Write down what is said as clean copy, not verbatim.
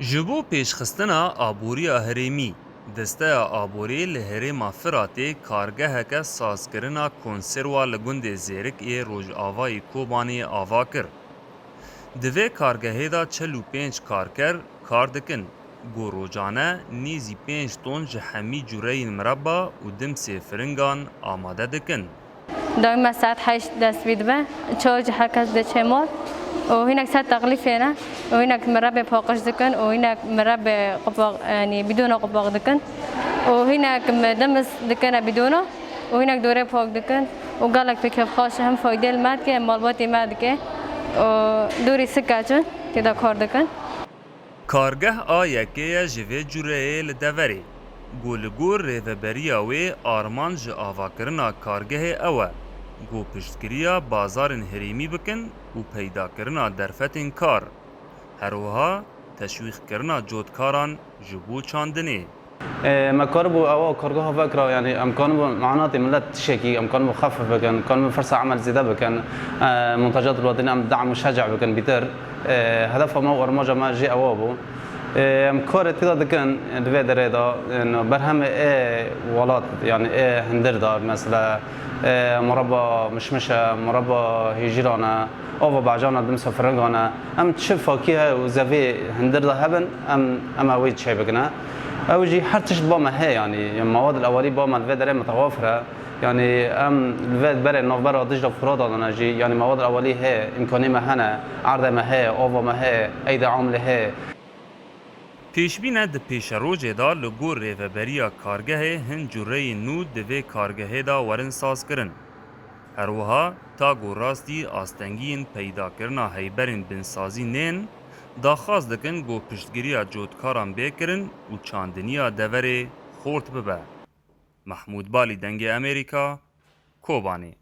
جبو پیشخستنا آبوریا هریمی دسته آبوری لهرما فراتی کارگهک سازکرنا کنسروا لگند زیرک ای روج آوای کوبانی آوا کر. دوی کارگهه دا 45 کارکر کار دکن. گو روجانه نیزی 5 تن جهمی جورین مربع و دم سفرنگان آماده دکن. دائما ساعت 8 دست بیدبه چاج هرکس ده چمال وهناك ساعات تغليفنا وهناك مربى فوقش دكن وهناك مربى قباق يعني بدون قباق دكن وهناك دمس دكنا بدونه وهناك دوري فوق دكن وقالك في كيف خاص هم فايدة الماد كه مالباتي ماد كه ودوري سكاچن كده كار دكن کارگه آیا که جوی جوره لدوری گولگور ریوبریا و آرمانج آواکرنا کارگه اوه گو پشتگیریا بازارن هریمی بکن و پیدا کرنا درفتن کار هروها تشویق کرنا جودکاران جبو چاندنی مكاربو أو كارجوها فكرة يعني أمكانه معناته ملت تشكي أمكانه مخفف بكن أمكانه فرصة عمل زيادة بكن منتجات الوطنية أم دعم مشجع بكن بيتر هدفها ما ورمجة ما جي أوابو مكارت كده دكان الفيدر هذا إنه برهم ولات يعني هندردار مثلا مربى مشمشة مربى هجرانة أو بعجانة دم سفرنجانة أم تشوف فاكهة وزافي هندردار هبن أم أويد شيء بكنا أوجي حرتش باما هي يعني المواد الأولية باما الفيدر متوفرة يعني الفيد بري نوف برا دجلة فرادة أنا جي يعني المواد الأولية هي إمكانية ما هنا عرضة ما هي أوفا ما هي أيدا عاملة هي پیشبینه د پیشروجه دا لگور ریوبریا کارگه هن جوره نو دوی کارگه دا ورن ساز کرن. هروها تا گو راستی آستنگین پیدا کرنا هیبرین بنسازی نین دا خواست دکن گو پشتگیریا جودکاران بیکرن و چاندنیا دوره خورت ببه. محمود بالی دنگ امریکا کوبانی